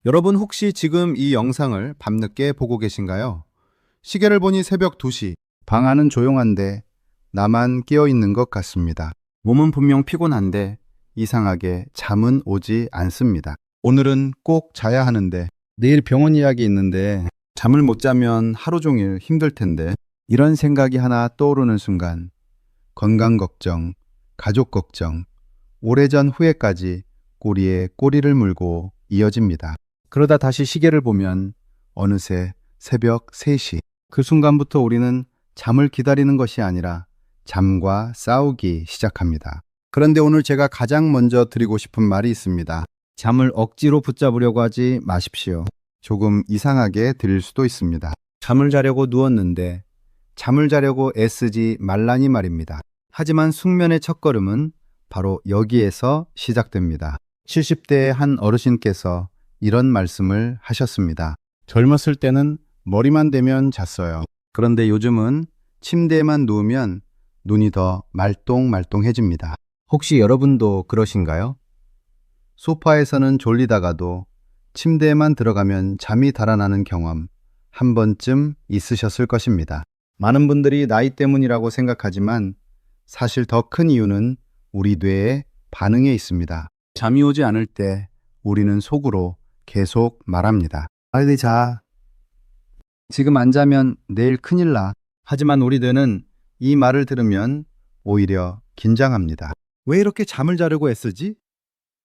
여러분 혹시 지금 이 영상을 밤늦게 보고 계신가요? 시계를 보니 새벽 2시. 방 안은 조용한데 나만 깨어 있는 것 같습니다. 몸은 분명 피곤한데 이상하게 잠은 오지 않습니다. 오늘은 꼭 자야 하는데 내일 병원 이야기 있는데 잠을 못 자면 하루 종일 힘들 텐데 이런 생각이 하나 떠오르는 순간 건강 걱정, 가족 걱정, 오래전 후회까지 꼬리에 꼬리를 물고 이어집니다. 그러다 다시 시계를 보면 어느새 새벽 3시. 그 순간부터 우리는 잠을 기다리는 것이 아니라 잠과 싸우기 시작합니다. 그런데 오늘 제가 가장 먼저 드리고 싶은 말이 있습니다. 잠을 억지로 붙잡으려고 하지 마십시오. 조금 이상하게 들릴 수도 있습니다. 잠을 자려고 누웠는데 잠을 자려고 애쓰지 말라니 말입니다. 하지만 숙면의 첫걸음은 바로 여기에서 시작됩니다. 70대의 한 어르신께서 이런 말씀을 하셨습니다. 젊었을 때는 머리만 대면 잤어요. 그런데 요즘은 침대에만 누우면 눈이 더 말똥말똥해집니다. 혹시 여러분도 그러신가요? 소파에서는 졸리다가도 침대에만 들어가면 잠이 달아나는 경험 한 번쯤 있으셨을 것입니다. 많은 분들이 나이 때문이라고 생각하지만 사실 더 큰 이유는 우리 뇌의 반응에 있습니다. 잠이 오지 않을 때 우리는 속으로 계속 말합니다. 빨리 자. 지금 안 자면 내일 큰일 나. 하지만 우리 뇌는 이 말을 들으면 오히려 긴장합니다. 왜 이렇게 잠을 자려고 애쓰지?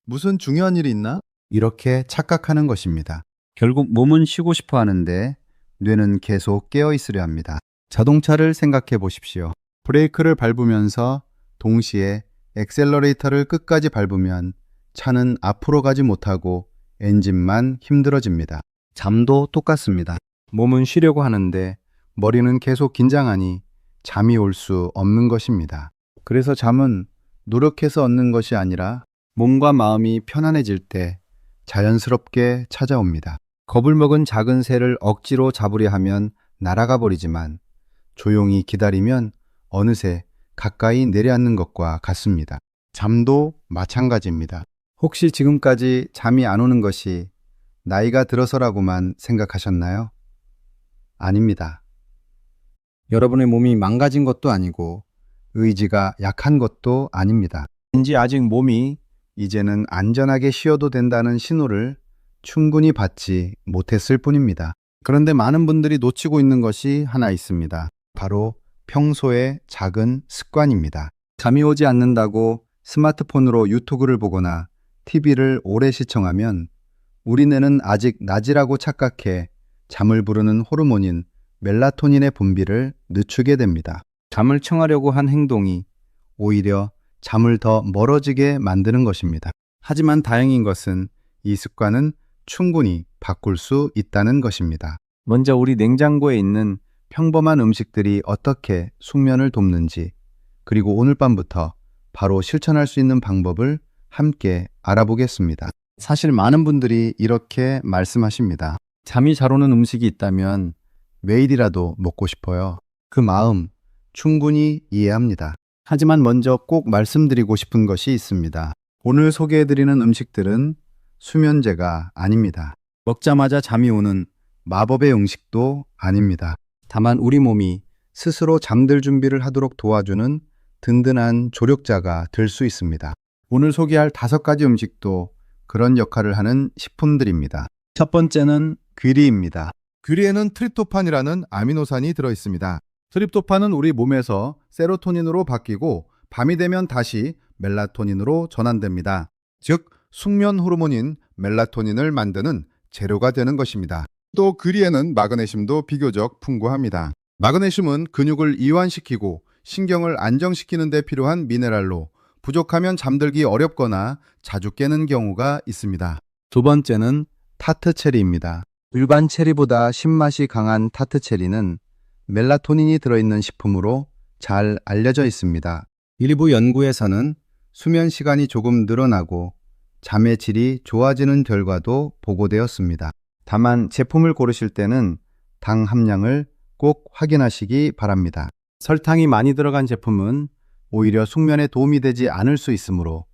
무슨 중요한 일이 있나? 이렇게 착각하는 것입니다. 결국 몸은 쉬고 싶어 하는데 뇌는 계속 깨어 있으려 합니다. 자동차를 생각해 보십시오. 브레이크를 밟으면서 동시에 엑셀러레이터를 끝까지 밟으면 차는 앞으로 가지 못하고 엔진만 힘들어집니다. 잠도 똑같습니다. 몸은 쉬려고 하는데 머리는 계속 긴장하니 잠이 올 수 없는 것입니다. 그래서 잠은 노력해서 얻는 것이 아니라 몸과 마음이 편안해질 때 자연스럽게 찾아옵니다. 겁을 먹은 작은 새를 억지로 잡으려 하면 날아가 버리지만 조용히 기다리면 어느새 가까이 내려앉는 것과 같습니다. 잠도 마찬가지입니다. 혹시 지금까지 잠이 안 오는 것이 나이가 들어서라고만 생각하셨나요? 아닙니다. 여러분의 몸이 망가진 것도 아니고 의지가 약한 것도 아닙니다. 왠지 아직 몸이 이제는 안전하게 쉬어도 된다는 신호를 충분히 받지 못했을 뿐입니다. 그런데 많은 분들이 놓치고 있는 것이 하나 있습니다. 바로 평소의 작은 습관입니다. 잠이 오지 않는다고 스마트폰으로 유튜브를 보거나 TV를 오래 시청하면 우리 뇌는 아직 낮이라고 착각해 잠을 부르는 호르몬인 멜라토닌의 분비를 늦추게 됩니다. 잠을 청하려고 한 행동이 오히려 잠을 더 멀어지게 만드는 것입니다. 하지만 다행인 것은 이 습관은 충분히 바꿀 수 있다는 것입니다. 먼저 우리 냉장고에 있는 평범한 음식들이 어떻게 숙면을 돕는지, 그리고 오늘 밤부터 바로 실천할 수 있는 방법을 함께 알아보겠습니다. 사실 많은 분들이 이렇게 말씀하십니다. 잠이 잘 오는 음식이 있다면 매일이라도 먹고 싶어요. 그 마음 충분히 이해합니다. 하지만 먼저 꼭 말씀드리고 싶은 것이 있습니다. 오늘 소개해드리는 음식들은 수면제가 아닙니다. 먹자마자 잠이 오는 마법의 음식도 아닙니다. 다만 우리 몸이 스스로 잠들 준비를 하도록 도와주는 든든한 조력자가 될 수 있습니다. 오늘 소개할 5가지 음식도 그런 역할을 하는 식품들입니다. 첫 번째는 귀리입니다. 귀리에는 트립토판이라는 아미노산이 들어있습니다. 트립토판은 우리 몸에서 세로토닌으로 바뀌고 밤이 되면 다시 멜라토닌으로 전환됩니다. 즉 숙면 호르몬인 멜라토닌을 만드는 재료가 되는 것입니다. 또 귀리에는 마그네슘도 비교적 풍부합니다. 마그네슘은 근육을 이완시키고 신경을 안정시키는 데 필요한 미네랄로 부족하면 잠들기 어렵거나 자주 깨는 경우가 있습니다. 두 번째는 타트체리입니다. 일반 체리보다 신맛이 강한 타트체리는 멜라토닌이 들어있는 식품으로 잘 알려져 있습니다. 일부 연구에서는 수면 시간이 조금 늘어나고 잠의 질이 좋아지는 결과도 보고되었습니다. 다만 제품을 고르실 때는 당 함량을 꼭 확인하시기 바랍니다. 설탕이 많이 들어간 제품은 오히려 숙면에 도움이 되지 않을 수 있으므로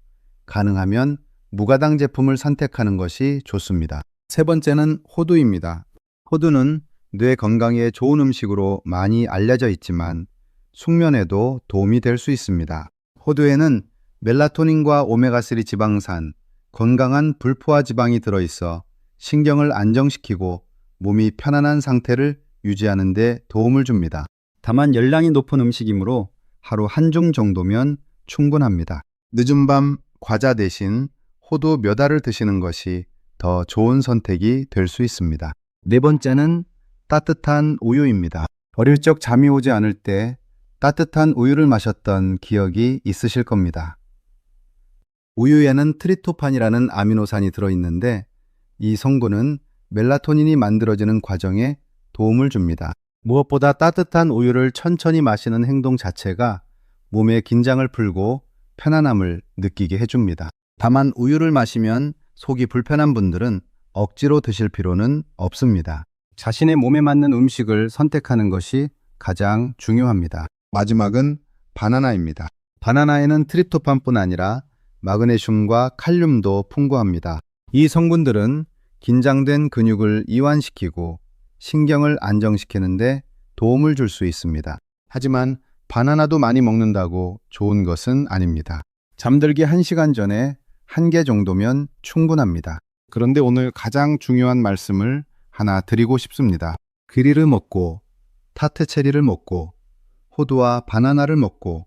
가능하면 무가당 제품을 선택하는 것이 좋습니다. 세 번째는 호두입니다. 호두는 뇌 건강에 좋은 음식으로 많이 알려져 있지만 숙면에도 도움이 될 수 있습니다. 호두에는 멜라토닌과 오메가3 지방산, 건강한 불포화 지방이 들어있어 신경을 안정시키고 몸이 편안한 상태를 유지하는 데 도움을 줍니다. 다만 열량이 높은 음식이므로 하루 한 중 정도면 충분합니다. 늦은 밤 과자 대신 호두 몇 알을 드시는 것이 더 좋은 선택이 될 수 있습니다. 네 번째는 따뜻한 우유입니다. 어릴 적 잠이 오지 않을 때 따뜻한 우유를 마셨던 기억이 있으실 겁니다. 우유에는 트립토판이라는 아미노산이 들어있는데 이 성분은 멜라토닌이 만들어지는 과정에 도움을 줍니다. 무엇보다 따뜻한 우유를 천천히 마시는 행동 자체가 몸의 긴장을 풀고 편안함을 느끼게 해줍니다. 다만 우유를 마시면 속이 불편한 분들은 억지로 드실 필요는 없습니다. 자신의 몸에 맞는 음식을 선택하는 것이 가장 중요합니다. 마지막은 바나나입니다. 바나나에는 트립토판뿐 아니라 마그네슘과 칼륨도 풍부합니다. 이 성분들은 긴장된 근육을 이완시키고 신경을 안정시키는 데 도움을 줄 수 있습니다. 하지만 바나나도 많이 먹는다고 좋은 것은 아닙니다. 잠들기 1시간 전에 1개 정도면 충분합니다. 그런데 오늘 가장 중요한 말씀을 하나 드리고 싶습니다. 귀리를 먹고 타트 체리를 먹고 호두와 바나나를 먹고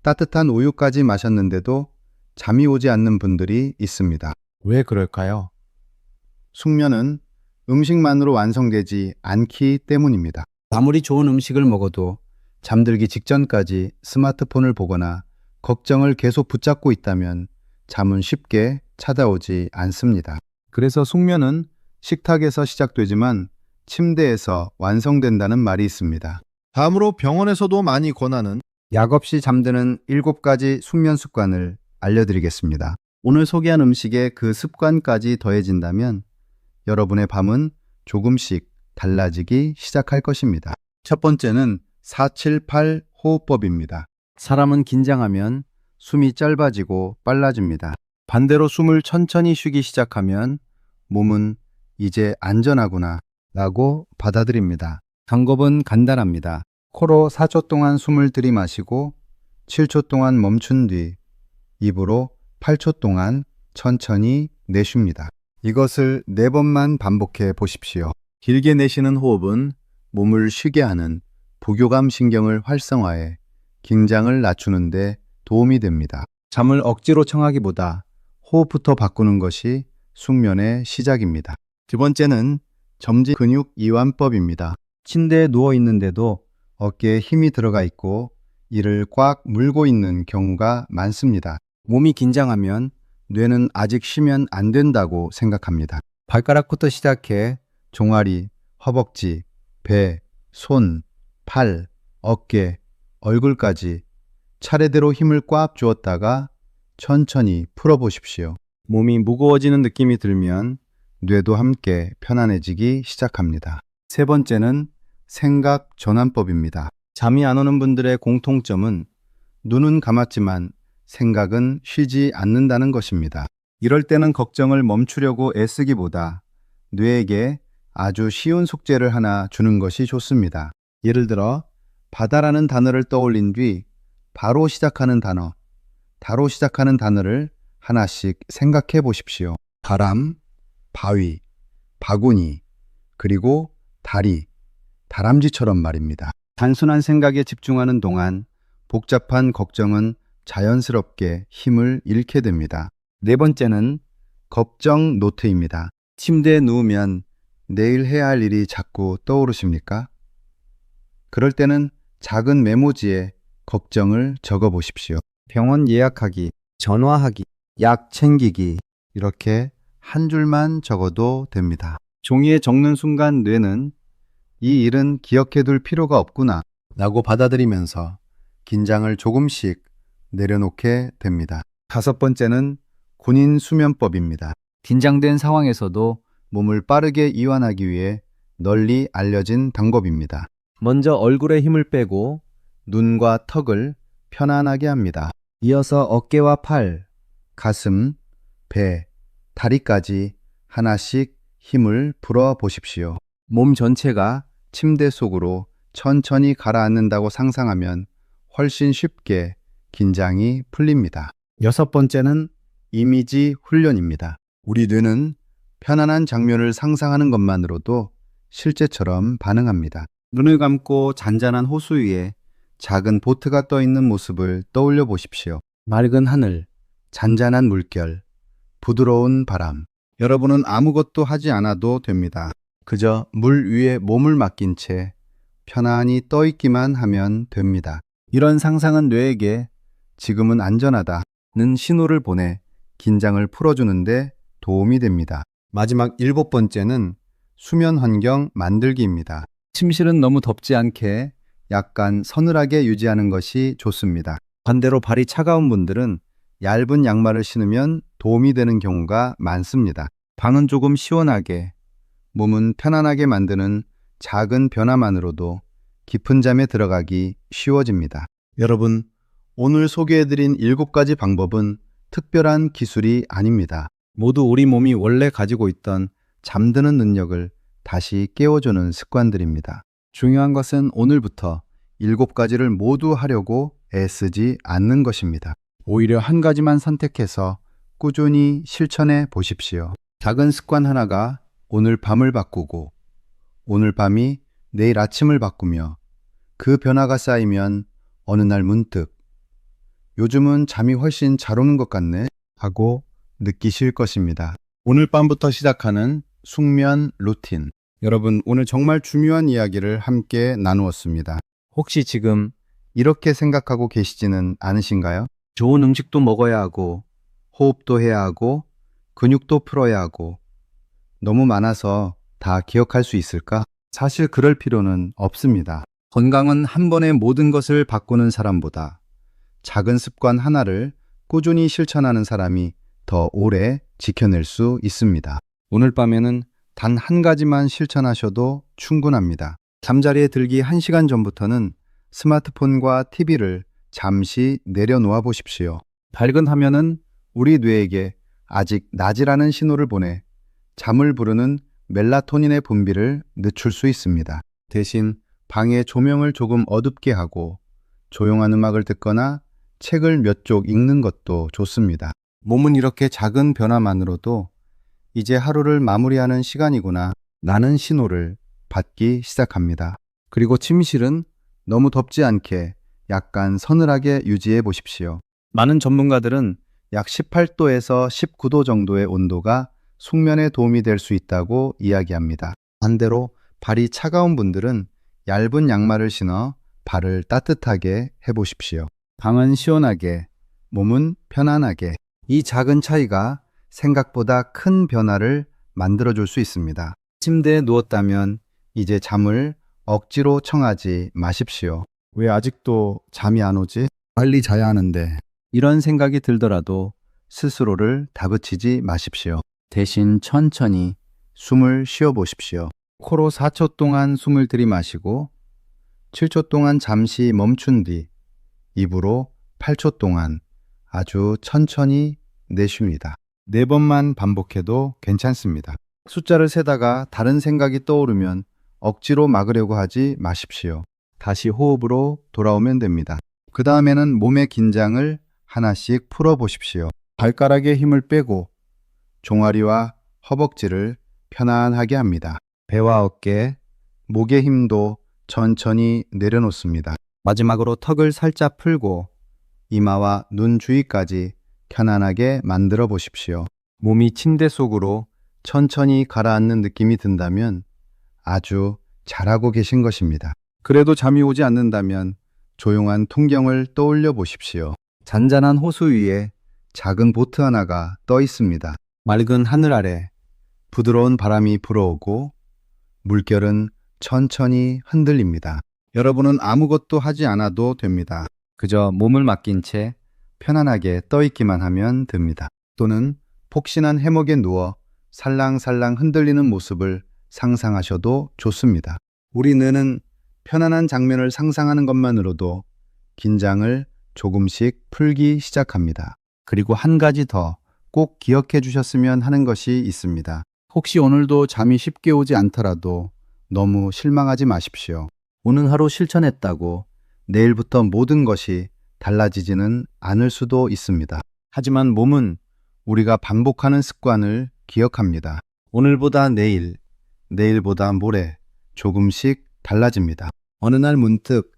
따뜻한 우유까지 마셨는데도 잠이 오지 않는 분들이 있습니다. 왜 그럴까요? 숙면은 음식만으로 완성되지 않기 때문입니다. 아무리 좋은 음식을 먹어도 잠들기 직전까지 스마트폰을 보거나 걱정을 계속 붙잡고 있다면 잠은 쉽게 찾아오지 않습니다. 그래서 숙면은 식탁에서 시작되지만 침대에서 완성된다는 말이 있습니다. 다음으로 병원에서도 많이 권하는 약 없이 잠드는 7가지 숙면 습관을 알려드리겠습니다. 오늘 소개한 음식에 그 습관까지 더해진다면 여러분의 밤은 조금씩 달라지기 시작할 것입니다. 첫 번째는 478 호흡법입니다. 사람은 긴장하면 숨이 짧아지고 빨라집니다. 반대로 숨을 천천히 쉬기 시작하면 몸은 이제 안전하구나 라고 받아들입니다. 방법은 간단합니다. 코로 4초 동안 숨을 들이마시고 7초 동안 멈춘 뒤 입으로 8초 동안 천천히 내쉽니다. 이것을 4번만 반복해 보십시오. 길게 내쉬는 호흡은 몸을 쉬게 하는 부교감 신경을 활성화해 긴장을 낮추는 데 도움이 됩니다. 잠을 억지로 청하기보다 호흡부터 바꾸는 것이 숙면의 시작입니다. 두 번째는 점지 근육 이완법입니다. 침대에 누워 있는데도 어깨에 힘이 들어가 있고 이를 꽉 물고 있는 경우가 많습니다. 몸이 긴장하면 뇌는 아직 쉬면 안 된다고 생각합니다. 발가락부터 시작해 종아리, 허벅지, 배, 손, 팔, 어깨, 얼굴까지 차례대로 힘을 꽉 주었다가 천천히 풀어보십시오. 몸이 무거워지는 느낌이 들면 뇌도 함께 편안해지기 시작합니다. 세 번째는 생각 전환법입니다. 잠이 안 오는 분들의 공통점은 눈은 감았지만 생각은 쉬지 않는다는 것입니다. 이럴 때는 걱정을 멈추려고 애쓰기보다 뇌에게 아주 쉬운 숙제를 하나 주는 것이 좋습니다. 예를 들어 바다라는 단어를 떠올린 뒤 바로 시작하는 단어를 하나씩 생각해 보십시오. 바람, 바위, 바구니, 그리고 다리, 다람쥐처럼 말입니다. 단순한 생각에 집중하는 동안 복잡한 걱정은 자연스럽게 힘을 잃게 됩니다. 네 번째는 걱정 노트입니다. 침대에 누우면 내일 해야 할 일이 자꾸 떠오르십니까? 그럴 때는 작은 메모지에 걱정을 적어 보십시오. 병원 예약하기, 전화하기, 약 챙기기 이렇게 한 줄만 적어도 됩니다. 종이에 적는 순간 뇌는 이 일은 기억해 둘 필요가 없구나 라고 받아들이면서 긴장을 조금씩 내려놓게 됩니다. 다섯 번째는 군인 수면법입니다. 긴장된 상황에서도 몸을 빠르게 이완하기 위해 널리 알려진 방법입니다. 먼저 얼굴에 힘을 빼고 눈과 턱을 편안하게 합니다. 이어서 어깨와 팔, 가슴, 배, 다리까지 하나씩 힘을 불어 보십시오. 몸 전체가 침대 속으로 천천히 가라앉는다고 상상하면 훨씬 쉽게 긴장이 풀립니다. 여섯 번째는 이미지 훈련입니다. 우리 뇌는 편안한 장면을 상상하는 것만으로도 실제처럼 반응합니다. 눈을 감고 잔잔한 호수 위에 작은 보트가 떠 있는 모습을 떠올려 보십시오. 맑은 하늘, 잔잔한 물결, 부드러운 바람. 여러분은 아무것도 하지 않아도 됩니다. 그저 물 위에 몸을 맡긴 채 편안히 떠 있기만 하면 됩니다. 이런 상상은 뇌에게 지금은 안전하다는 신호를 보내 긴장을 풀어주는데 도움이 됩니다. 마지막 일곱 번째는 수면 환경 만들기입니다. 침실은 너무 덥지 않게 약간 서늘하게 유지하는 것이 좋습니다. 반대로 발이 차가운 분들은 얇은 양말을 신으면 도움이 되는 경우가 많습니다. 방은 조금 시원하게, 몸은 편안하게 만드는 작은 변화만으로도 깊은 잠에 들어가기 쉬워집니다. 여러분, 오늘 소개해드린 7가지 방법은 특별한 기술이 아닙니다. 모두 우리 몸이 원래 가지고 있던 잠드는 능력을 다시 깨워주는 습관들입니다. 중요한 것은 오늘부터 7가지를 모두 하려고 애쓰지 않는 것입니다. 오히려 한 가지만 선택해서 꾸준히 실천해 보십시오. 작은 습관 하나가 오늘 밤을 바꾸고 오늘 밤이 내일 아침을 바꾸며 그 변화가 쌓이면 어느 날 문득 요즘은 잠이 훨씬 잘 오는 것 같네 하고 느끼실 것입니다. 오늘 밤부터 시작하는 숙면 루틴. 여러분, 오늘 정말 중요한 이야기를 함께 나누었습니다. 혹시 지금 이렇게 생각하고 계시지는 않으신가요? 좋은 음식도 먹어야 하고 호흡도 해야 하고 근육도 풀어야 하고 너무 많아서 다 기억할 수 있을까? 사실 그럴 필요는 없습니다. 건강은 한 번에 모든 것을 바꾸는 사람보다 작은 습관 하나를 꾸준히 실천하는 사람이 더 오래 지켜낼 수 있습니다. 오늘 밤에는 단 한 가지만 실천하셔도 충분합니다. 잠자리에 들기 1시간 전부터는 스마트폰과 TV를 잠시 내려놓아 보십시오. 밝은 화면은 우리 뇌에게 아직 낮이라는 신호를 보내 잠을 부르는 멜라토닌의 분비를 늦출 수 있습니다. 대신 방의 조명을 조금 어둡게 하고 조용한 음악을 듣거나 책을 몇 쪽 읽는 것도 좋습니다. 몸은 이렇게 작은 변화만으로도 이제 하루를 마무리하는 시간이구나 라는 신호를 받기 시작합니다. 그리고 침실은 너무 덥지 않게 약간 서늘하게 유지해 보십시오. 많은 전문가들은 약 18도에서 19도 정도의 온도가 숙면에 도움이 될 수 있다고 이야기합니다. 반대로 발이 차가운 분들은 얇은 양말을 신어 발을 따뜻하게 해보십시오. 방은 시원하게, 몸은 편안하게. 이 작은 차이가 생각보다 큰 변화를 만들어줄 수 있습니다. 침대에 누웠다면 이제 잠을 억지로 청하지 마십시오. 왜 아직도 잠이 안 오지? 빨리 자야 하는데. 이런 생각이 들더라도 스스로를 다그치지 마십시오. 대신 천천히 숨을 쉬어 보십시오. 코로 4초 동안 숨을 들이마시고 7초 동안 잠시 멈춘 뒤 입으로 8초 동안 아주 천천히 내쉽니다. 4번만 반복해도 괜찮습니다. 숫자를 세다가 다른 생각이 떠오르면 억지로 막으려고 하지 마십시오. 다시 호흡으로 돌아오면 됩니다. 그 다음에는 몸의 긴장을 하나씩 풀어 보십시오. 발가락에 힘을 빼고 종아리와 허벅지를 편안하게 합니다. 배와 어깨, 목의 힘도 천천히 내려놓습니다. 마지막으로 턱을 살짝 풀고 이마와 눈 주위까지 편안하게 만들어 보십시오. 몸이 침대 속으로 천천히 가라앉는 느낌이 든다면 아주 잘하고 계신 것입니다. 그래도 잠이 오지 않는다면 조용한 풍경을 떠올려 보십시오. 잔잔한 호수 위에 작은 보트 하나가 떠 있습니다. 맑은 하늘 아래 부드러운 바람이 불어오고 물결은 천천히 흔들립니다. 여러분은 아무것도 하지 않아도 됩니다. 그저 몸을 맡긴 채 편안하게 떠 있기만 하면 됩니다. 또는 폭신한 해먹에 누워 살랑살랑 흔들리는 모습을 상상하셔도 좋습니다. 우리 뇌는 편안한 장면을 상상하는 것만으로도 긴장을 조금씩 풀기 시작합니다. 그리고 한 가지 더 꼭 기억해 주셨으면 하는 것이 있습니다. 혹시 오늘도 잠이 쉽게 오지 않더라도 너무 실망하지 마십시오. 오늘 하루 실천했다고 내일부터 모든 것이 달라지지는 않을 수도 있습니다. 하지만 몸은 우리가 반복하는 습관을 기억합니다. 오늘보다 내일, 내일보다 모레 조금씩 달라집니다. 어느 날 문득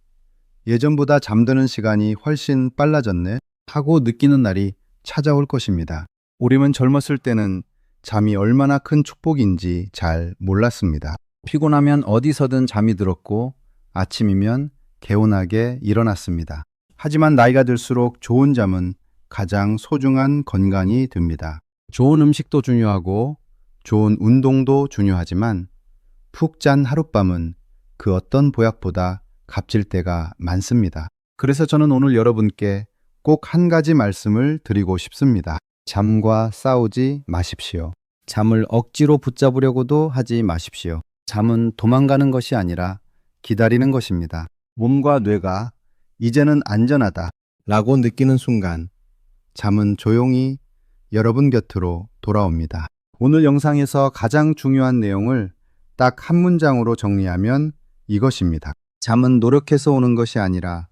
예전보다 잠드는 시간이 훨씬 빨라졌네 하고 느끼는 날이 찾아올 것입니다. 우리는 젊었을 때는 잠이 얼마나 큰 축복인지 잘 몰랐습니다. 피곤하면 어디서든 잠이 들었고 아침이면 개운하게 일어났습니다. 하지만 나이가 들수록 좋은 잠은 가장 소중한 건강이 됩니다. 좋은 음식도 중요하고 좋은 운동도 중요하지만 푹 잔 하룻밤은 그 어떤 보약보다 값질 때가 많습니다. 그래서 저는 오늘 여러분께 꼭 한 가지 말씀을 드리고 싶습니다. 잠과 싸우지 마십시오. 잠을 억지로 붙잡으려고도 하지 마십시오. 잠은 도망가는 것이 아니라 기다리는 것입니다. 몸과 뇌가 이제는 안전하다 라고 느끼는 순간 잠은 조용히 여러분 곁으로 돌아옵니다. 오늘 영상에서 가장 중요한 내용을 딱 한 문장으로 정리하면 이것입니다. 잠은 노력해서 오는 것이 아니라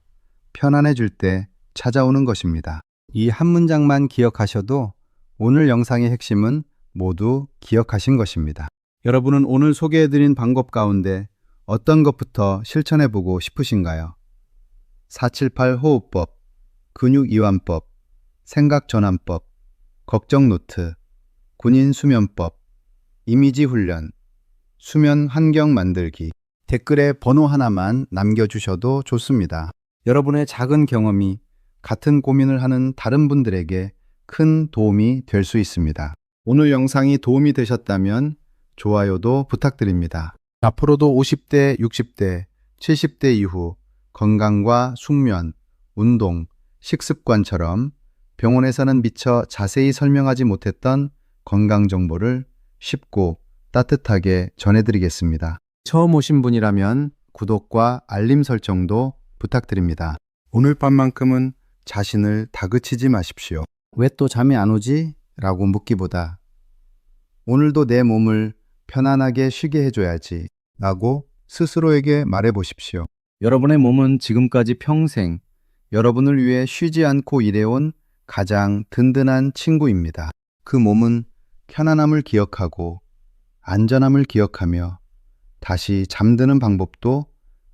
편안해질 때 찾아오는 것입니다. 이 한 문장만 기억하셔도 오늘 영상의 핵심은 모두 기억하신 것입니다. 여러분은 오늘 소개해드린 방법 가운데 어떤 것부터 실천해보고 싶으신가요? 478 호흡법, 근육 이완법, 생각 전환법, 걱정 노트, 군인 수면법, 이미지 훈련, 수면 환경 만들기. 댓글에 번호 하나만 남겨주셔도 좋습니다. 여러분의 작은 경험이 같은 고민을 하는 다른 분들에게 큰 도움이 될 수 있습니다. 오늘 영상이 도움이 되셨다면 좋아요도 부탁드립니다. 앞으로도 50대, 60대, 70대 이후 건강과 숙면, 운동, 식습관처럼 병원에서는 미처 자세히 설명하지 못했던 건강 정보를 쉽고 따뜻하게 전해드리겠습니다. 처음 오신 분이라면 구독과 알림 설정도 부탁드립니다. 오늘 밤만큼은 자신을 다그치지 마십시오. 왜 또 잠이 안 오지? 라고 묻기보다 오늘도 내 몸을 편안하게 쉬게 해줘야지 라고 스스로에게 말해보십시오. 여러분의 몸은 지금까지 평생 여러분을 위해 쉬지 않고 일해온 가장 든든한 친구입니다. 그 몸은 편안함을 기억하고 안전함을 기억하며 다시 잠드는 방법도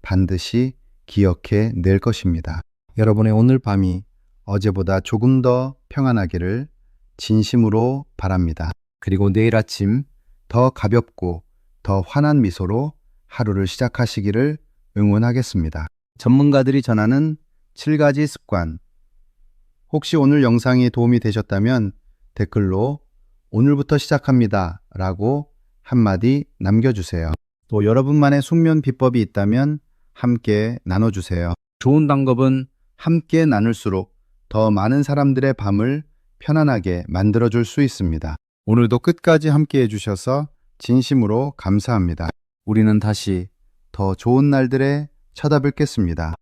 반드시 기억해 낼 것입니다. 여러분의 오늘 밤이 어제보다 조금 더 평안하기를 진심으로 바랍니다. 그리고 내일 아침 더 가볍고 더 환한 미소로 하루를 시작하시기를 응원하겠습니다. 전문가들이 전하는 7가지 습관. 혹시 오늘 영상이 도움이 되셨다면 댓글로 오늘부터 시작합니다 라고 한마디 남겨주세요. 또 여러분만의 숙면 비법이 있다면 함께 나눠주세요. 좋은 방법은 함께 나눌수록 더 많은 사람들의 밤을 편안하게 만들어줄 수 있습니다. 오늘도 끝까지 함께 해주셔서 진심으로 감사합니다. 우리는 다시 더 좋은 날들에 찾아뵙겠습니다.